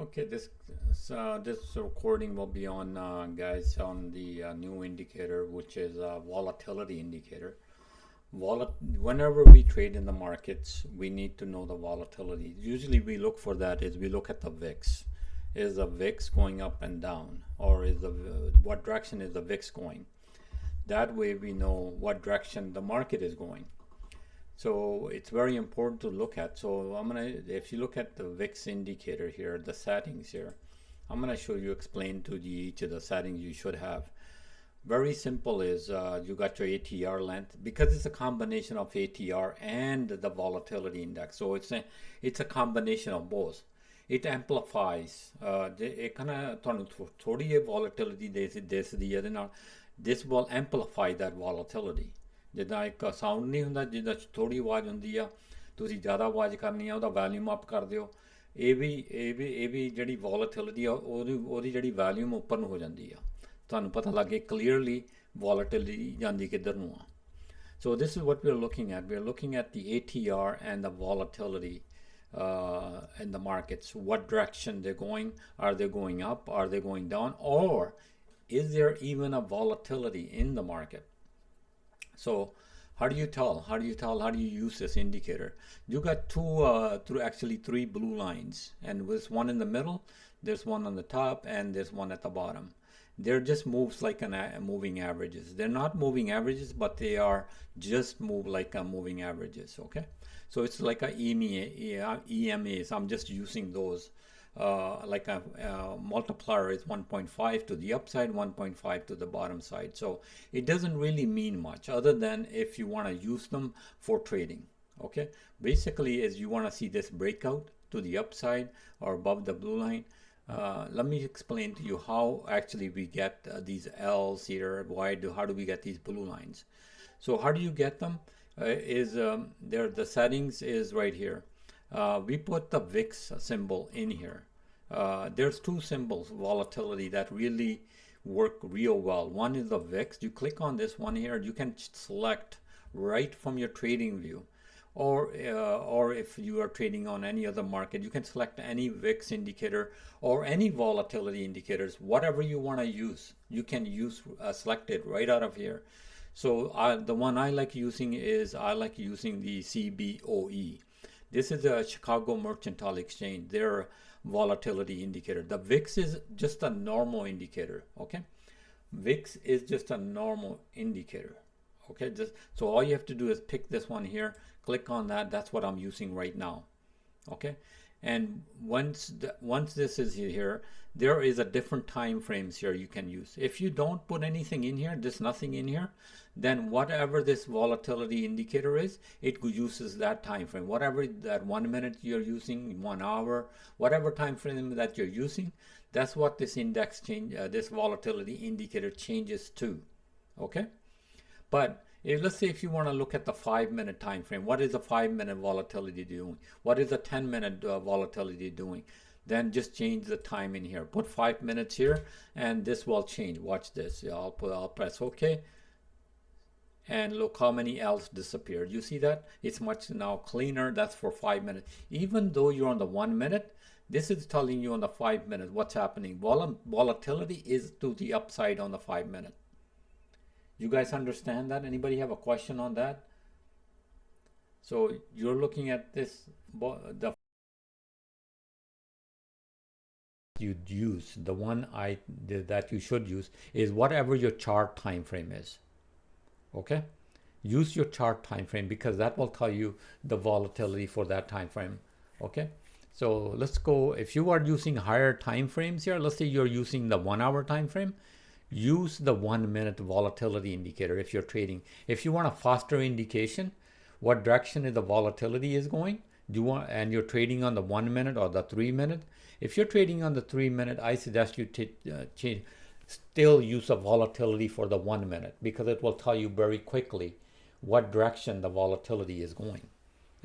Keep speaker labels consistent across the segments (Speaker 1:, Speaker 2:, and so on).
Speaker 1: Okay, this recording will be on guys on the new indicator, which is volatility indicator. Whenever we trade in the markets, we need to know the volatility. Usually we look for that is we look at the VIX. Is the VIX going up and down, or is the what direction is the VIX going? That way we know what direction the market is going. So it's very important to look at. So if you look at the VIX indicator here, the settings here, I'm gonna show you, explain to each of the settings you should have. Very simple is you got your ATR length, because it's a combination of ATR and the volatility index. So it's a combination of both. It amplifies ਇਹ kind ਤੁਹਾਨੂੰ ਥੋੜੀ ਜਿਹੀ volatility ਦਿਸਦੀ ਹੈ, this will amplify that volatility. ਜਿੱਦਾਂ ਇੱਕ sound ਨਹੀਂ ਹੁੰਦਾ, ਜਿੱਦਾਂ ਥੋੜੀ ਆਵਾਜ਼ ਹੁੰਦੀ ਆ, ਤੁਸੀਂ ਜ਼ਿਆਦਾ ਆਵਾਜ਼ ਕਰਨੀ ਆ, ਉਹਦਾ ਵੈਲਿਊਮ ਅਪ ਕਰ ਦਿਓ। ਇਹ ਵੀ ਜਿਹੜੀ ਵੋਲੇਟਿਲਿਟੀ ਆ ਉਹਦੀ ਜਿਹੜੀ ਵੈਲਿਊਮ ਉੱਪਰ ਨੂੰ ਹੋ ਜਾਂਦੀ ਆ, ਤੁਹਾਨੂੰ ਪਤਾ ਲੱਗੇ ਕਲੀਅਰਲੀ ਵੋਲੇਟਿਲਿਟੀ ਜਾਂਦੀ ਕਿੱਧਰ ਨੂੰ ਆ। So this is what we're looking at. We're looking at the ATR and the volatility in the markets. What direction they're going? Are they going up? Are they going down? Or is there even a volatility in the market? So how do you tell? How do you use this indicator? You got actually three blue lines, and there's one in the middle, there's one on the top, and there's one at the bottom. They're just moves like moving averages. They're not moving averages, but they are just move like moving averages, okay? So it's like a EMAs. I'm just using those. Like a multiplier is 1.5 to the upside, 1.5 to the bottom side. So it doesn't really mean much other than if you want to use them for trading. Okay, basically is you want to see this breakout to the upside or above the blue line. Let me explain to you how actually we get these L's here. How do we get these blue lines? So how do you get them? The settings is right here. We put the VIX symbol in here. There's two symbols, volatility, that really work real well. One is the VIX. You click on this one here, you can select right from your trading view. Or if you are trading on any other market, you can select any VIX indicator or any volatility indicators, whatever you want to use. You can select it right out of here. So the one I like using is the CBOE. This is a Chicago Mercantile Exchange, their volatility indicator. The VIX is just a normal indicator, okay? VIX is just a normal indicator, okay? So all you have to do is pick this one here, click on that. That's what I'm using right now, okay? And once this is here, there is a different time frames here you can use. If you don't put anything in here, there's nothing in here, then whatever this volatility indicator is, it uses that time frame. Whatever that 1 minute you're using, 1 hour, whatever time frame that you're using, that's what this this volatility indicator changes to, okay? But let's say if you want to look at the 5-minute time frame, what is the 5-minute volatility doing? What is the 10-minute volatility doing? Then just change the time in here. Put 5 minutes here, and this will change. Watch this. I'll press OK, and look how many L's disappeared. You see that? It's much now cleaner. That's for 5 minutes. Even though you're on the 1 minute, this is telling you on the 5 minutes what's happening. Volatility is to the upside on the 5 minute. You guys understand that? Anybody have a question on that? So you're looking at this, you'd use, the one that you should use is whatever your chart time frame is, okay? Use your chart time frame, because that will tell you the volatility for that time frame, okay? So let's go, if you are using higher time frames here, let's say you're using the 1 hour time frame, use the 1 minute volatility indicator if you're trading. If you want a faster indication, what direction is the volatility is going, and you're trading on the 1 minute or the 3 minute. If you're trading on the 3 minute, I suggest you still use a volatility for the 1 minute, because it will tell you very quickly what direction the volatility is going,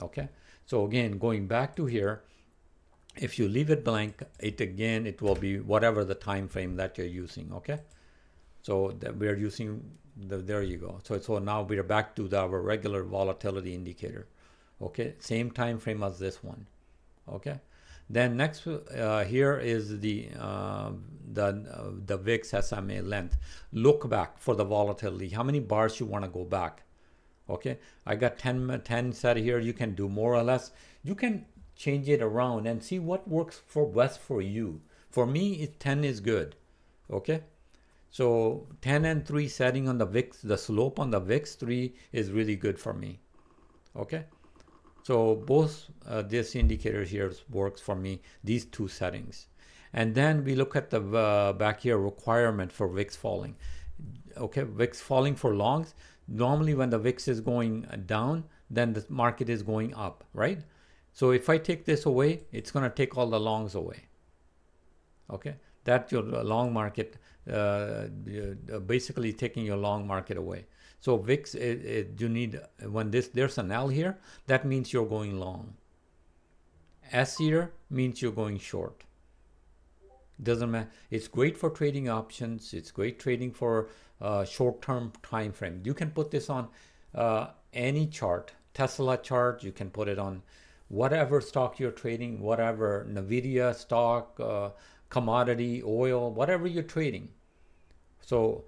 Speaker 1: okay? So again, going back to here, if you leave it blank, it will be whatever the time frame that you're using, okay? So we're using there you go. So now we're back to our regular volatility indicator. Okay, same time frame as this one. Okay, Then next here is the VIX SMA length. Look back for the volatility. How many bars you want to go back? Okay, I got 10 set here. You can do more or less. You can change it around and see what works for best for you. For me, 10 is good. Okay, so 10 and 3 setting on the VIX, the slope on the VIX 3 is really good for me. Okay, so both this indicator here works for me, these two settings. And then we look at the back here requirement for VIX falling. Okay, VIX falling for longs. Normally when the VIX is going down, then the market is going up, right? So if I take this away, it's going to take all the longs away. Okay, that's your long market, basically taking your long market away. So VIX, you need, when there's an L here, that means you're going long. S here means you're going short. Doesn't matter. It's great for trading options. It's great trading for short-term time frame. You can put this on any chart, Tesla chart. You can put it on whatever stock you're trading, whatever Nvidia stock, commodity, oil, whatever you're trading. So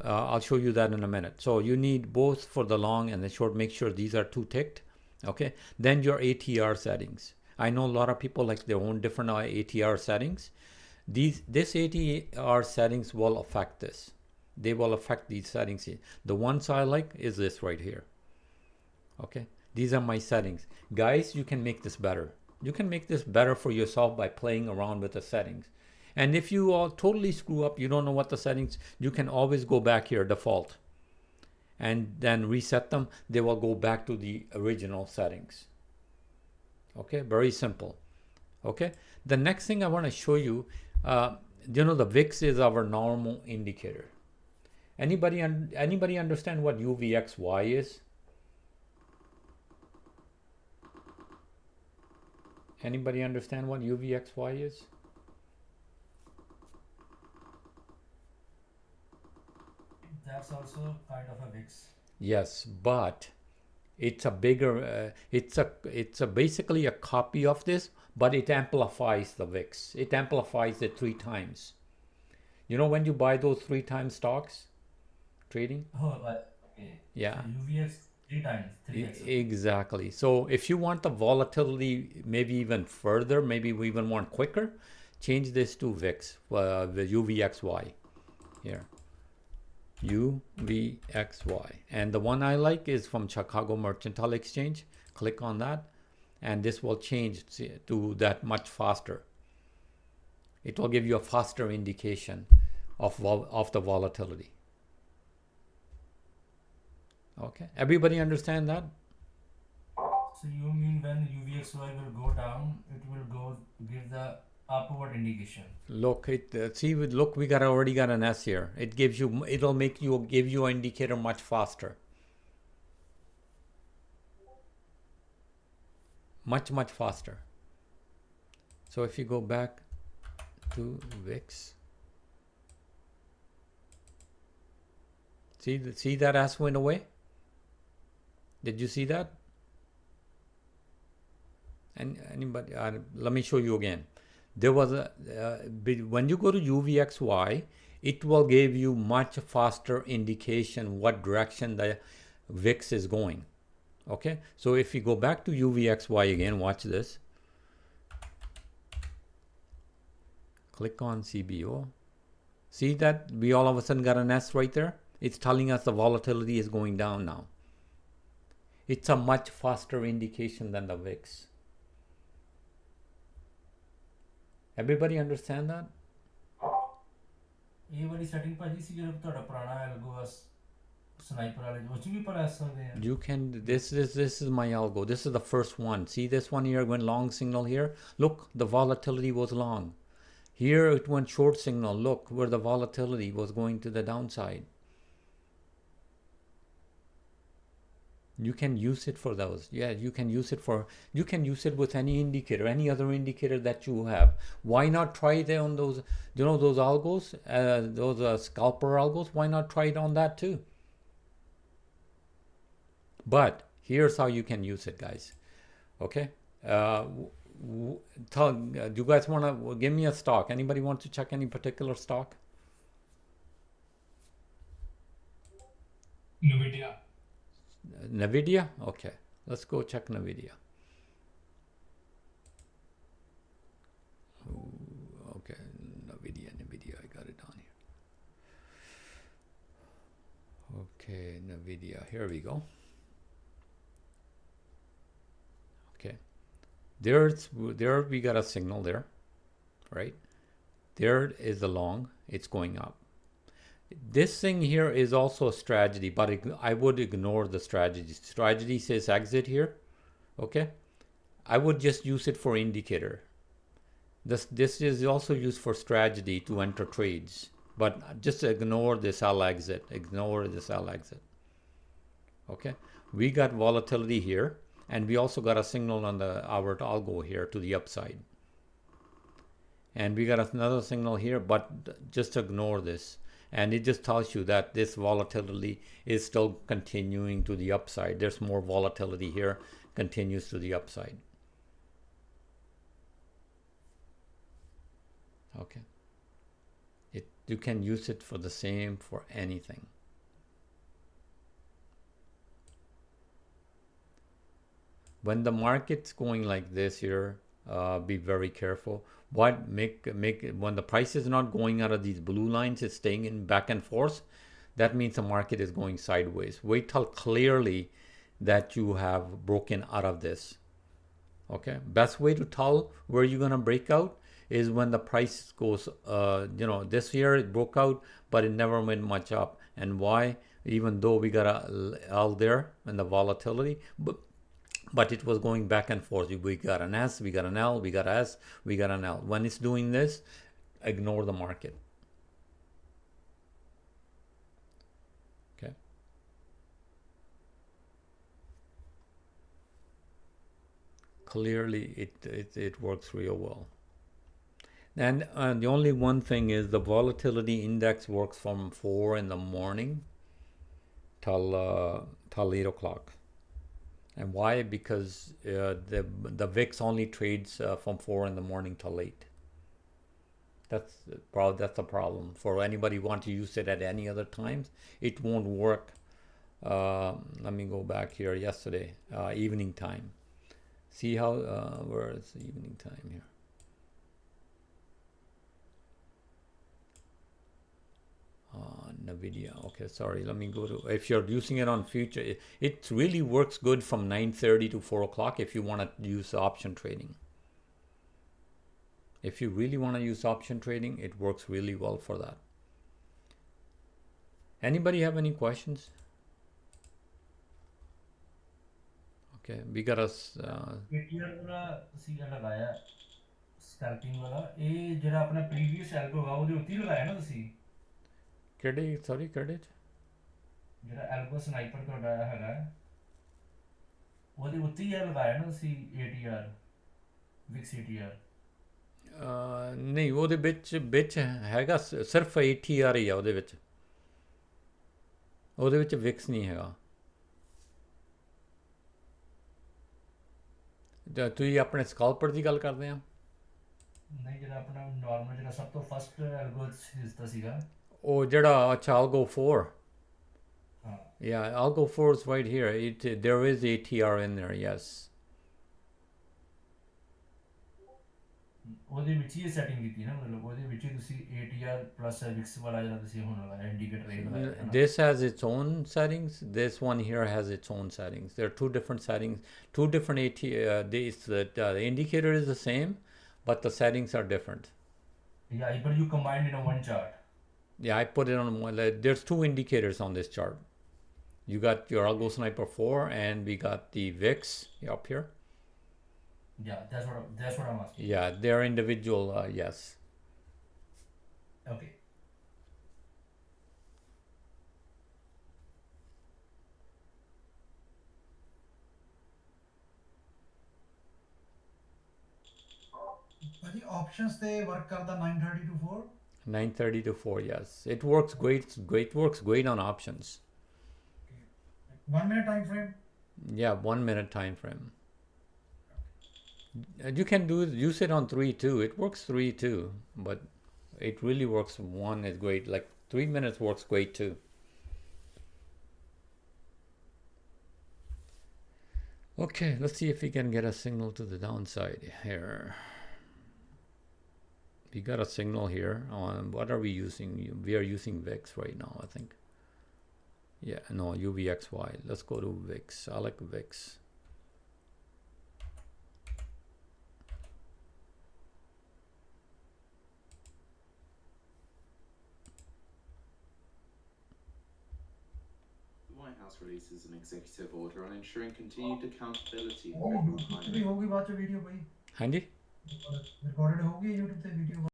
Speaker 1: I'll show you that in a minute. So you need both for the long and the short. Make sure these are two ticked. Okay. Then your ATR settings. I know a lot of people like their own different ATR settings. This ATR settings will affect this. They will affect these settings here. The ones I like is this right here. Okay. These are my settings. Guys, you can make this better. You can make this better for yourself by playing around with the settings. And if you all totally screw up, you don't know what the settings, you can always go back here, default, and then reset them. They will go back to the original settings. Okay, very simple. Okay, the next thing I want to show you, the VIX is our normal indicator. Anybody understand what UVXY is? Anybody understand what UVXY is?
Speaker 2: That's also kind of a VIX.
Speaker 1: Yes, but it's a bigger. It's a basically a copy of this, but it amplifies the VIX. It amplifies it 3 times. You know when you buy those 3 times stocks, trading.
Speaker 2: Oh, okay.
Speaker 1: Yeah.
Speaker 2: So UVX 3 times, 3x.
Speaker 1: Exactly. So if you want the volatility maybe even further, maybe we even want quicker, change this to VIX, the UVXY here. UVXY. And the one I like is from Chicago Mercantile Exchange. Click on that and this will change to that much faster. It will give you a faster indication of the volatility. Okay, everybody understand that?
Speaker 2: So you mean when UVXY will go down, it will go give the upward indication.
Speaker 1: Look, look, we already got an S here. It gives you, it'll make you give you an indicator much faster. Much faster. So if you go back to VIX, see that S went away? Did you see that? And anybody? Let me show you again. There was when you go to UVXY, it will give you much faster indication what direction the VIX is going. Okay, so if you go back to UVXY again, watch this. Click on CBO. See that we all of a sudden got an S right there? It's telling us the volatility is going down now. It's a much faster indication than the VIX. Everybody understand that?
Speaker 2: ਇਹ ਵਾਲੀ setting ਭਾਜੀ ਸੀ ਜਿਹੜਾ ਤੁਹਾਡਾ ਪੁਰਾਣਾ ਐਲਗੋ sniper ਵਾਲੇ ਉਹ ਚ ਵੀ ਪਰ ਐਸ ਸਕਦੇ ਆ
Speaker 1: You can, this is my algo. This is the first one. See this one here went long signal here. Look, the volatility was long. Here it went short signal. Look where the volatility was going to the downside. You can use it for those. Yeah, you can use it with any indicator, any other indicator that you have. Why not try it on those, those algos, those scalper algos? Why not try it on that too? But here's how you can use it, guys. Okay. Do you guys want to give me a stock? Anybody want to check any particular stock?
Speaker 2: Nvidia.
Speaker 1: Nvidia? Okay, let's go check Nvidia. Okay, Nvidia, I got it on here. Okay, Nvidia, here we go. Okay, there we got a signal there, right? There is the long, it's going up. This thing here is also a strategy, but I would ignore the strategy. Strategy says exit here, okay? I would just use it for indicator. This is also used for strategy to enter trades, but just ignore this L exit. Ignore this L exit. Okay, we got volatility here, and we also got a signal on the hour algo here to the upside, and we got another signal here, but just ignore this, and it just tells you that this volatility is still continuing to the upside. There's more volatility here, continues to the upside. Okay, you can use it for the same for anything. When the market's going like this here, be very careful. What make when the price is not going out of these blue lines, it's staying in back and forth. That means the market is going sideways. Wait till clearly that you have broken out of this. Okay, best way to tell where you're gonna break out is when the price goes, this year it broke out, but it never went much up. And why? Even though we got a L there and the volatility, but it was going back and forth. We got an S, we got an L, we got an S, we got an L. When it's doing this, ignore the market. Okay. Clearly, it works real well. And the only one thing is the volatility index works from 4 in the morning till 8 o'clock. And why? Because the VIX only trades from 4 in the morning till 8. That's the problem. For anybody who want to use it at any other times, it won't work. Let me go back here. Yesterday, evening time. See how where is the evening time here? Nvidia. Okay, sorry. Let me go to. If you're using it on future, it really works good from 9:30 to 4 o'clock. If you want to use option trading. If you really want to use option trading, it works really well for that. Anybody have any questions? Okay, we got us.
Speaker 2: ATR वाला सी लगाया scalping वाला ਇਹ ਜਿਹੜਾ ਆਪਣਾ previous ਐਲਗੋ ਵਾ ਉਹਦੇ ਉੱਤੇ ਹੀ ਲਗਾਇਆ ਨਾ ਤੁਸੀਂ
Speaker 1: ਕਿਹੜੇ ਸੌਰੀ ਕਿਹੜੇ ਚ
Speaker 2: ਜਿਹੜਾ ਐਲਗੋ ਸਨਾਈਪਰ ਤੁਹਾਡਾ ਹੈਗਾ ਉਹਦੇ ਉੱਤੇ ਹੀ ਲਗਾਇਆ ਨਾ ਤੁਸੀਂ ATR VIX ATR
Speaker 1: ਨਹੀਂ ਉਹਦੇ ਵਿੱਚ ਹੈਗਾ ਸਿਰਫ ATR ਹੀ ਆ ਉਹਦੇ ਵਿੱਚ ਵਿਕਸ ਨਹੀਂ ਹੈਗਾ ਤੁਸੀਂ ਆਪਣੇ ਸਕੈਲਪਰ ਦੀ ਗੱਲ ਕਰਦੇ ਆ
Speaker 2: ਨਹੀਂ ਜਿਹੜਾ ਆਪਣਾ ਨਾਰਮਲ ਜਿਹੜਾ ਸਭ ਤੋਂ ਫਸਟ ਐਲਗੋ ਦਿੱਤਾ ਸੀਗਾ
Speaker 1: ਉਹ ਜਿਹੜਾ ਅੱਛਾ I'll go 4
Speaker 2: ਹਾਂ
Speaker 1: yeah I'll go 4 is right here there is ATR in there yes
Speaker 2: ਉਹਦੇ ਵਿੱਚ ਹੀ ਸੈਟਿੰਗ ਕੀਤੀ ਨਾ ਮਤਲਬ ਉਹਦੇ ਵਿੱਚ ਹੀ ਤੁਸੀਂ ATR plus VIX ਵਾਲਾ ਜਿਹੜਾ ਤੁਸੀਂ ਹੁਣ ਲਗਾਇਆ ਇੰਡੀਕੇਟਰ ਇਹ ਲਗਾਇਆ ਹੈ ਨਾ
Speaker 1: this has its own settings this one here has its own settings there are two different settings two different the indicator is the same but the settings are different
Speaker 2: yeah but you combined in a one chart
Speaker 1: yeah I put it on one there's two indicators on this chart you got your algo sniper 4 and we got the VIX up here
Speaker 2: yeah that's what I'm asking
Speaker 1: yeah they're individual yes
Speaker 2: okay
Speaker 3: ਭਾਜੀ options ਤੇ work ਕਰਦਾ 9:30 to 4
Speaker 1: 9:30 to 4 yes it works great on options
Speaker 3: 1 minute time frame
Speaker 1: yeah 1 minute time frame You can use it on 3 too. It works 3 too, but it really works 1 is great. Like 3 minutes works great too. Okay, let's see if we can get a signal to the downside here. We got a signal here on, what are we using? We are using VIX right now, I think. Yeah, no, UVXY. Let's go to VIX. I like VIX.
Speaker 4: The White House releases an executive order on ensuring continued accountability
Speaker 3: ਉਹ
Speaker 4: for
Speaker 3: YouTube ਤੇ ਵੀ ਹੋਊਗੀ ਬਾਅਦ ਚ video ਬਈ
Speaker 1: ਹਾਂਜੀ
Speaker 3: recorded ਹੋਊਗੀ YouTube ਤੇ video